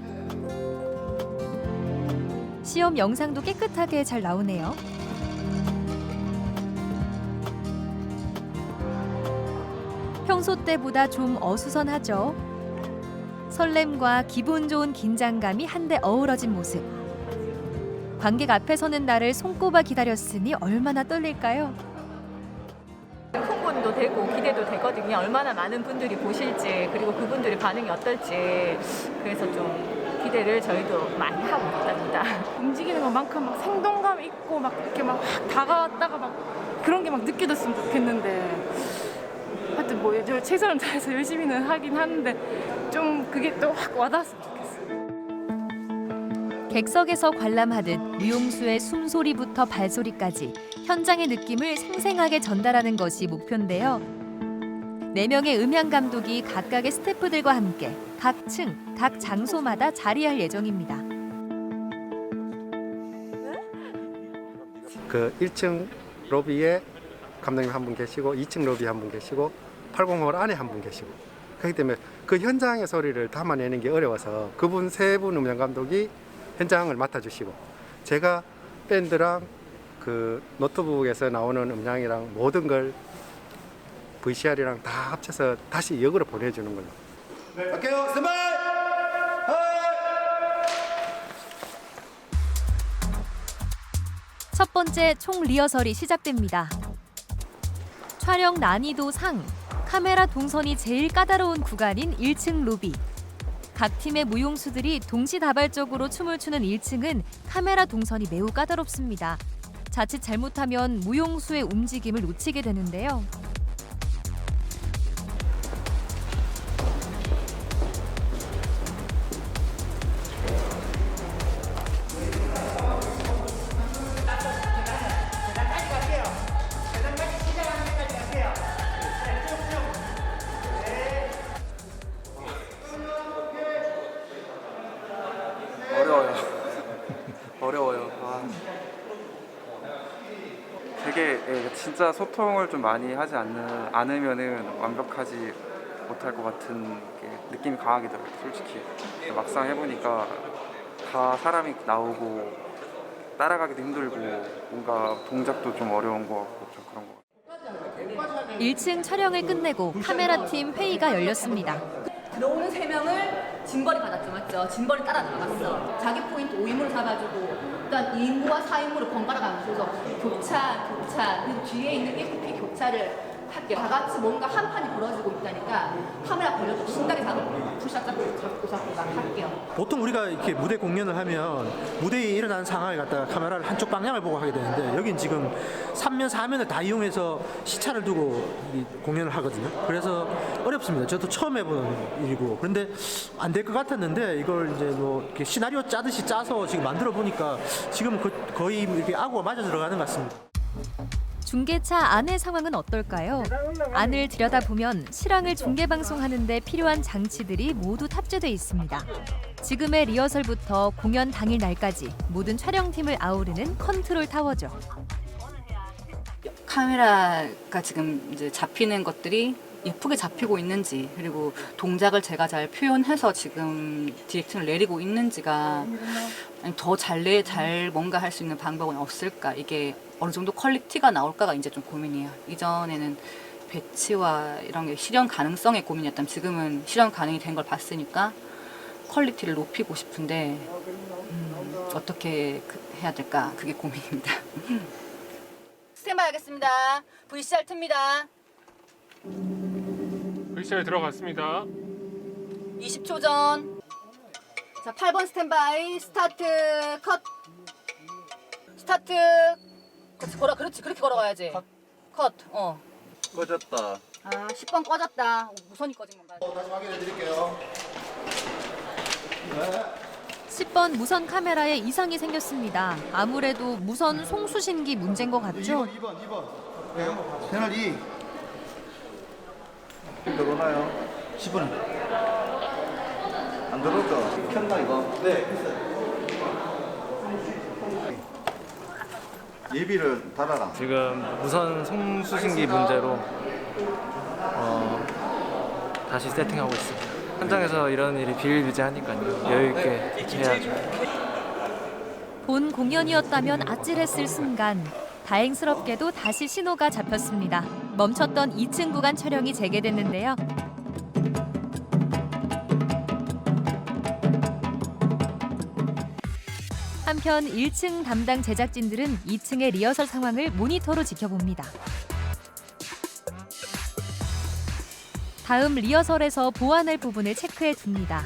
시험 영상도 깨끗하게 잘 나오네요. 평소 때보다 좀 어수선하죠. 설렘과 기분 좋은 긴장감이 한데 어우러진 모습. 관객 앞에 서는 날을 손꼽아 기다렸으니 얼마나 떨릴까요? 흥분도 되고 기대도 되거든요. 얼마나 많은 분들이 보실지 그리고 그분들의 반응이 어떨지 그래서 좀 기대를 저희도 많이 하고 있답니다. 움직이는 것만큼 막 생동감 있고 막 이렇게 막 확 다가왔다가 막 그런 게 막 느껴졌으면 좋겠는데 하여튼 뭐 최선을 다해서 열심히는 하긴 하는데 좀 그게 또 확 와닿았으면 좋겠어요. 객석에서 관람하듯 무용수의 숨소리부터 발소리까지 현장의 느낌을 생생하게 전달하는 것이 목표인데요. 4명의 음향 감독이 각각의 스태프들과 함께 각 층, 각 장소마다 자리할 예정입니다. 그 1층 로비에 감독님 한 분 계시고 2층 로비에 한 분 계시고 80홀 안에 한 분 계시고 그렇기 때문에 그 현장의 소리를 담아내는 게 어려워서 그분 3분 음향 감독이 현장을 맡아주시고 제가 밴드랑 그 노트북에서 나오는 음향이랑 모든 걸 VCR이랑 다 합쳐서 다시 역으로 보내주는 걸로. 갈게요. 스마일! 첫 번째 총 리허설이 시작됩니다. 촬영 난이도 상, 카메라 동선이 제일 까다로운 구간인 1층 로비. 각 팀의 무용수들이 동시다발적으로 춤을 추는 1층은 카메라 동선이 매우 까다롭습니다. 자칫 잘못하면 무용수의 움직임을 놓치게 되는데요. 어려워요. 되게 진짜 소통을 좀 많이 하지 않으면은 완벽하지 못할 것 같은 느낌이 강하게 들어요. 솔직히 막상 해보니까 다 사람이 나오고 따라가기도 힘들고 뭔가 동작도 좀 어려운 것 같고 좀 그런 것 같아요. 1층 촬영을 끝내고 카메라팀 회의가 열렸습니다. 들어오는 3명을 짐벌이 받았죠, 맞죠? 짐벌이 따라 들어갔어. 자기 포인트 5인물을 잡아주고 일단 2인무와 4인무를 번갈아 가면서 교차 그리고 뒤에 있는 1PP 교차를 할게. 다 같이 뭔가 한 판이 벌어지고 있다니까 카메라 걸려도 신나게 잡고 풀샷 잡고 막 할게요. 보통 우리가 이렇게 무대 공연을 하면 무대에 일어나는 상황을 갖다가 카메라를 한쪽 방향을 보고 하게 되는데 여긴 지금 3면 4면을 다 이용해서 시차를 두고 이 공연을 하거든요. 그래서 어렵습니다. 저도 처음 해보는 일이고 그런데 안 될 것 같았는데 이걸 이제 뭐 이렇게 시나리오 짜듯이 짜서 지금 만들어 보니까 지금 거의 이렇게 악어가 맞아 들어가는 것 같습니다. 중계차 안의 상황은 어떨까요? 안을 들여다보면 실황을 중계방송하는 데 필요한 장치들이 모두 탑재돼 있습니다. 지금의 리허설부터 공연 당일 날까지 모든 촬영팀을 아우르는 컨트롤 타워죠. 카메라가 지금 이제 잡히는 것들이 예쁘게 잡히고 있는지 그리고 동작을 제가 잘 표현해서 지금 디렉팅을 내리고 있는지가 더 잘 뭔가 할 수 있는 방법은 없을까, 이게 어느 정도 퀄리티가 나올까가 이제 좀 고민이에요. 이전에는 배치와 이런 게 실현 가능성의 고민이었다면 지금은 실현 가능이 된 걸 봤으니까 퀄리티를 높이고 싶은데 어떻게 해야 될까, 그게 고민입니다. 스탠바이 하겠습니다. VCR 틉니다. VCR 들어갔습니다. 20초 전. 자, 8번 스탠바이. 스타트. 컷. 스타트. 그렇지. 그렇게 걸어가야지. 컷. 꺼졌다. 아, 10번 꺼졌다. 무선이 꺼진 건가? 다시 확인해 드릴게요. 10번 무선 카메라에 이상이 생겼습니다. 아무래도 무선 송수신기 문제인 것 같죠? 2번. 네, 채널 2. 들어오나요? 10분. 안 들어올까? 켰나 이거? 네, 했어요. 예비를 달아라. 지금 무선 송수신기 문제로 다시 세팅하고 있습니다. 현장에서 이런 일이 비일비재하니까요. 여유 있게 해야죠. 본 공연이었다면 아찔했을 순간 다행스럽게도 다시 신호가 잡혔습니다. 멈췄던 2층 구간 촬영이 재개됐는데요. 한편 1층 담당 제작진들은 2층의 리허설 상황을 모니터로 지켜봅니다. 다음 리허설에서 보완할 부분을 체크해 둡니다.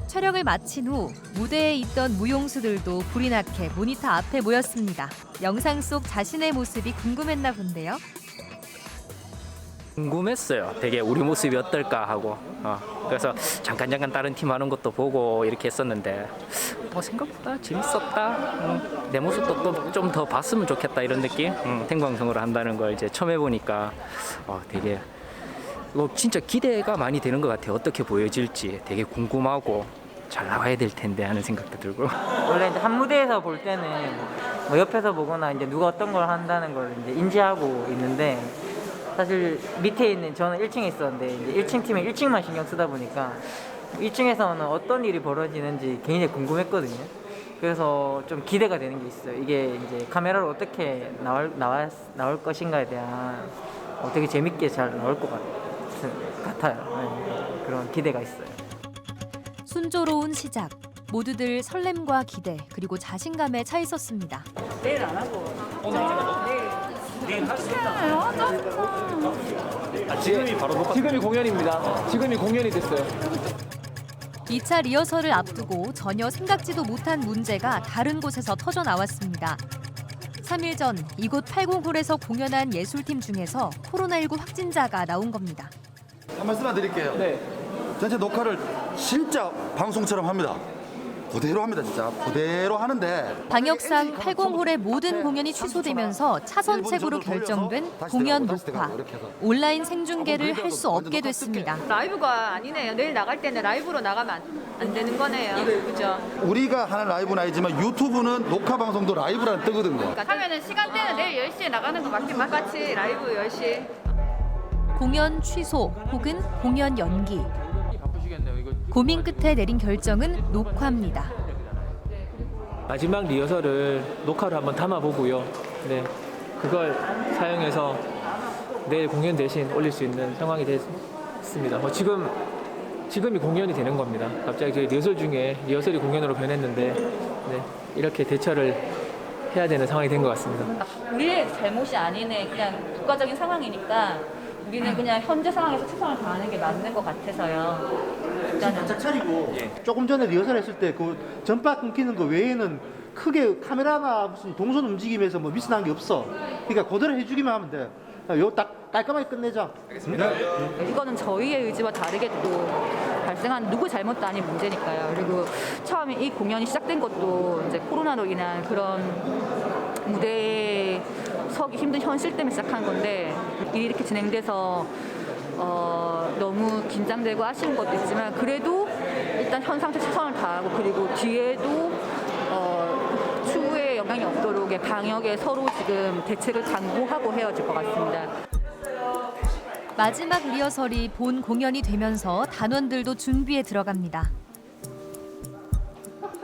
촬영을 마친 후 무대에 있던 무용수들도 불이 나게 모니터 앞에 모였습니다. 영상 속 자신의 모습이 궁금했나 본데요. 궁금했어요. 되게 우리 모습이 어떨까 하고 그래서 잠깐 다른 팀 하는 것도 보고 이렇게 했었는데 생각보다 재밌었다. 내 모습도 또 좀 더 봤으면 좋겠다 이런 느낌. 생방송으로 한다는 걸 이제 처음 해보니까 되게 진짜 기대가 많이 되는 것 같아요. 어떻게 보여질지 되게 궁금하고 잘 나와야 될 텐데 하는 생각도 들고. 원래 이제 한 무대에서 볼 때는 뭐 옆에서 보거나 이제 누가 어떤 걸 한다는 걸 이제 인지하고 있는데 사실 밑에 있는 저는 1층에 있었는데 이제 1층 팀에 1층만 신경 쓰다 보니까 1층에서는 어떤 일이 벌어지는지 굉장히 궁금했거든요. 그래서 좀 기대가 되는 게 있어요. 이게 이제 카메라로 어떻게 나올 것인가에 대한 되게 재밌게 잘 나올 것 같아요. 네, 그런 기대가 있어요. 순조로운 시작. 모두들 설렘과 기대 그리고 자신감에 차 있었습니다. 내일 안 하고 내일 할 수 있다. 지금이 바로 지금이 공연입니다. 지금이 공연이 됐어요. 2차 리허설을 앞두고 전혀 생각지도 못한 문제가 다른 곳에서 터져 나왔습니다. 3일 전 이곳 80홀에서 공연한 예술팀 중에서 코로나19 확진자가 나온 겁니다. 한 말씀만 드릴게요. 네. 전체 녹화를 진짜 방송처럼 합니다. 그대로 합니다, 진짜. 그대로 하는데. 방역상 80홀의 모든 공연이 취소되면서 차선책으로 결정된 공연 녹화. 온라인 생중계를 할 수 없게 됐습니다. 라이브가 아니네요. 내일 나갈 때는 라이브로 나가면 안 되는 거네요. 그죠? 우리가 하는 라이브는 아니지만 유튜브는 녹화 방송도 라이브라는 뜨거든요. 그러니까 하면은 시간대는 내일 10시에 나가는 거 맞긴 같이 라이브 10시. 공연 취소 혹은 공연 연기. 고민 끝에 내린 결정은 녹화입니다. 마지막 리허설을 녹화로 한번 담아보고요. 네, 그걸 사용해서 내일 공연 대신 올릴 수 있는 상황이 맞습니다. 지금이 공연이 되는 겁니다. 갑자기 저희 리허설 중에 리허설이 공연으로 변했는데 네, 이렇게 대처를 해야 되는 상황이 된 것 같습니다. 우리의 잘못이 아니네. 그냥 국가적인 상황이니까 우리는 그냥 현재 상황에서 최선을 다하는 게 맞는 것 같아서요. 정신 차리고 조금 전에 리허설 했을 때 그 전파 끊기는 거 외에는 크게 카메라나 무슨 동선 움직임에서 뭐 미스난 게 없어. 그러니까 그대로 해주기만 하면 돼. 요 딱 깔끔하게 끝내자. 알겠습니다. 이거는 저희의 의지와 다르게 또 발생한 누구 잘못도 아닌 문제니까요. 그리고 처음에 이 공연이 시작된 것도 이제 코로나로 인한 그런 무대에 서기 힘든 현실 때문에 시작한 건데 일이 이렇게 진행돼서 너무 긴장되고 아쉬운 것도 있지만 그래도 일단 현 상태 최선을 다하고 그리고 뒤에도 추후에 영향이 없도록의 방역에 서로 지금 대책을 강구하고 헤어질 것 같습니다. 마지막 리허설이 본 공연이 되면서 단원들도 준비에 들어갑니다.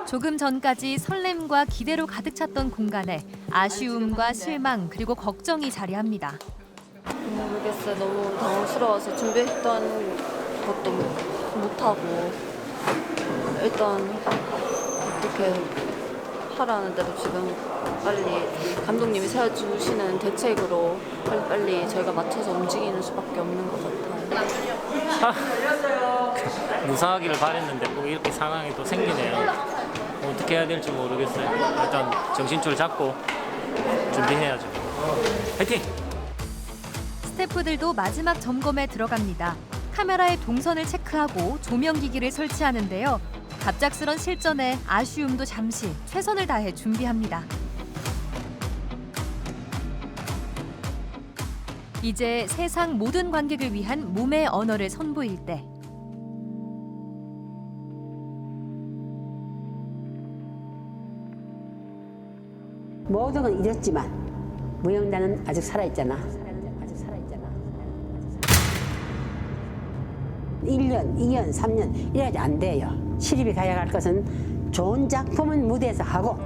조금 전까지 설렘과 기대로 가득 찼던 공간에 아쉬움과 실망 그리고 걱정이 자리합니다. 모르겠어요. 너무 당황스러워서 준비했던 것도 못하고 일단 어떻게 하라는 대로 지금 빨리 감독님이 세워주시는 대책으로 빨리 저희가 맞춰서 움직이는 수밖에 없는 것 같아요. 무사하기를 바랬는데 꼭 이렇게 상황이 또 생기네요. 어떻게 해야 될지 모르겠어요. 일단 정신줄 잡고 준비해야죠. 화이팅! 스태프들도 마지막 점검에 들어갑니다. 카메라의 동선을 체크하고 조명기기를 설치하는데요. 갑작스런 실전에 아쉬움도 잠시 최선을 다해 준비합니다. 이제 세상 모든 관객을 위한 몸의 언어를 선보일 때. 모든 건 잃었지만 무용단은 아직 살아있잖아. 1년, 2년, 3년 이래야지 안 돼요. 시립이 가야 할 것은 좋은 작품은 무대에서 하고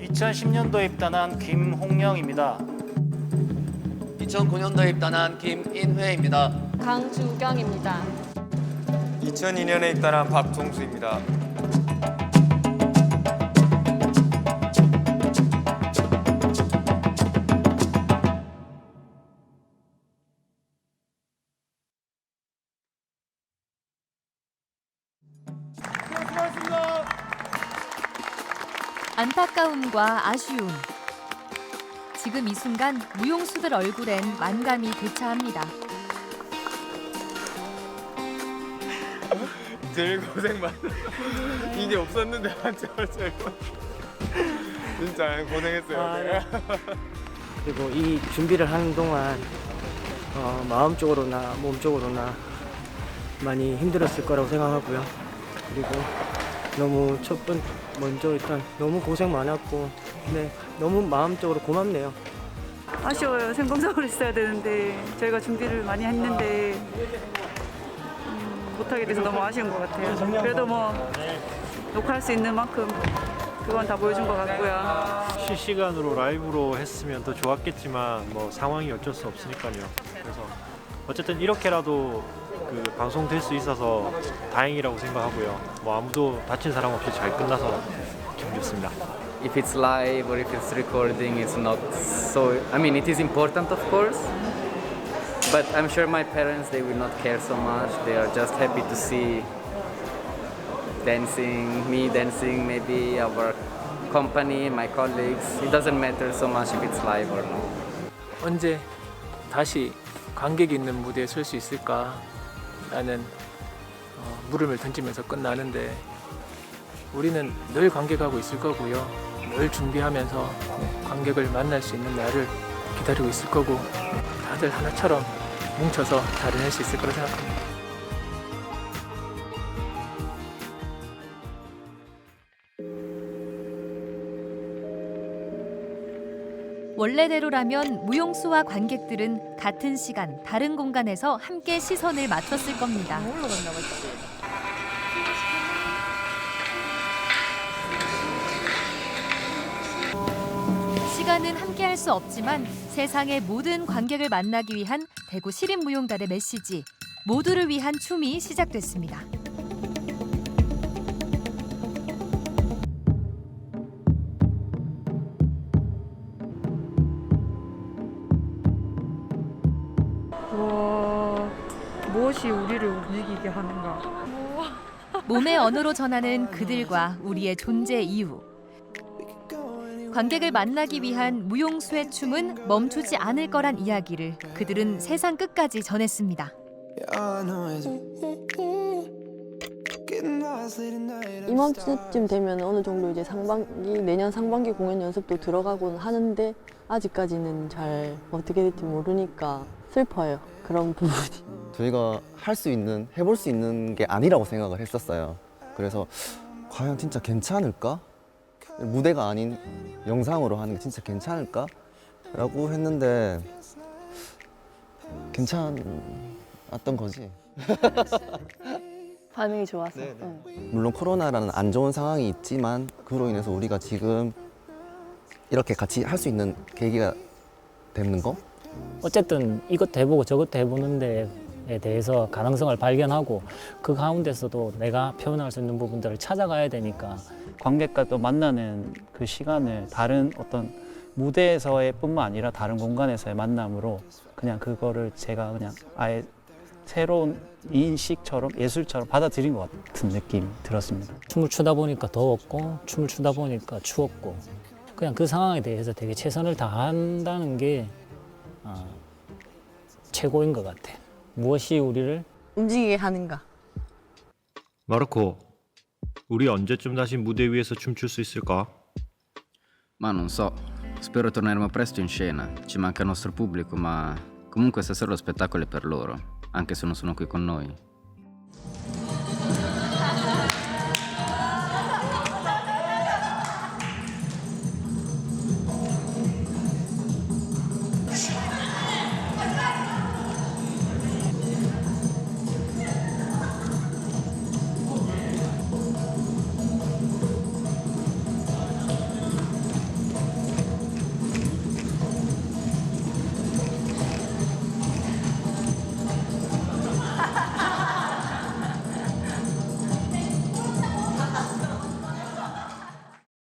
2010년도에 입단한 김홍영입니다. 2009년도에 입단한 김인회입니다. 강주경입니다. 2002년에 입단한 박종수입니다. 안타까움과 아쉬움. 지금 이 순간 무용수들 얼굴엔 만감이 교차합니다. 제일 고생 많아. 이게 없었는데 한참 진짜 고생했어요. 그리고 이 준비를 하는 동안 마음적으로나 몸적으로나 많이 힘들었을 거라고 생각하고요. 그리고 너무 먼저 일단 너무 고생 많았고 너무 마음적으로 고맙네요. 아쉬워요. 생방송을 했어야 되는데 저희가 준비를 많이 했는데 못하게 돼서 너무 아쉬운 것 같아요. 그래도 뭐 녹화할 수 있는 만큼 그건 다 보여준 것 같고요. 실시간으로 라이브로 했으면 더 좋았겠지만 뭐 상황이 어쩔 수 없으니까요. 그래서 어쨌든 이렇게라도 그 방송될 수 있어서 다행이라고 생각하고요. 뭐 아무도 다친 사람 없이 잘 끝나서 기분 좋습니다. If it's live or if it's recording, it's not so. I mean, it is important, of course, but I'm sure my parents they will not care so much. They are just happy to see me dancing, maybe our company, my colleagues. It doesn't matter so much if it's live or not. 언제 다시 관객이 있는 무대에 설 수 있을까? 라는 물음을 던지면서 끝나는데 우리는 늘 관객하고 있을 거고요. 늘 준비하면서 관객을 만날 수 있는 날을 기다리고 있을 거고 다들 하나처럼 뭉쳐서 잘 해낼 수 있을 거라 생각합니다. 원래대로라면 무용수와 관객들은 같은 시간, 다른 공간에서 함께 시선을 맞췄을 겁니다. 시간은 함께할 수 없지만 세상의 모든 관객을 만나기 위한 대구 시립무용단의 메시지, 모두를 위한 춤이 시작됐습니다. 무엇이 우리를 움직이게 하는가? 몸의 언어로 전하는 그들과 우리의 존재 이유. 관객을 만나기 위한 무용수의 춤은 멈추지 않을 거란 이야기를 그들은 세상 끝까지 전했습니다. 이맘때쯤 되면 어느 정도 이제 내년 상반기 공연 연습도 들어가곤 하는데 아직까지는 잘 어떻게 될지 모르니까 슬퍼요. 그런 부분이. 저희가 할 수 있는, 해볼 수 있는 게 아니라고 생각을 했었어요. 그래서 과연 진짜 괜찮을까? 무대가 아닌 영상으로 하는 게 진짜 괜찮을까? 라고 했는데 괜찮았던 거지. 반응이 좋아서. 물론 코로나라는 안 좋은 상황이 있지만 그로 인해서 우리가 지금 이렇게 같이 할 수 있는 계기가 되는 거? 어쨌든 이것도 해보고 저것도 해보는 데에 대해서 가능성을 발견하고 그 가운데서도 내가 표현할 수 있는 부분들을 찾아가야 되니까 관객과 또 만나는 그 시간을 다른 어떤 무대에서의 뿐만 아니라 다른 공간에서의 만남으로 그냥 그거를 제가 그냥 아예 새로운 인식처럼 예술처럼 받아들인 것 같은 느낌이 들었습니다. 춤을 추다 보니까 더웠고 춤을 추다 보니까 추웠고 그냥 그 상황에 대해서 되게 최선을 다한다는 게 최고인 것 같아. 무엇이 우리를 움직이게 하는가? 마르코, 우리 언제쯤 다시 무대 위에서 춤출 수 있을까? Ma non so, spero torneremo presto in scena. Ci manca il nostro pubblico, ma comunque stasera lo spettacolo è per loro, anche se non sono qui con noi.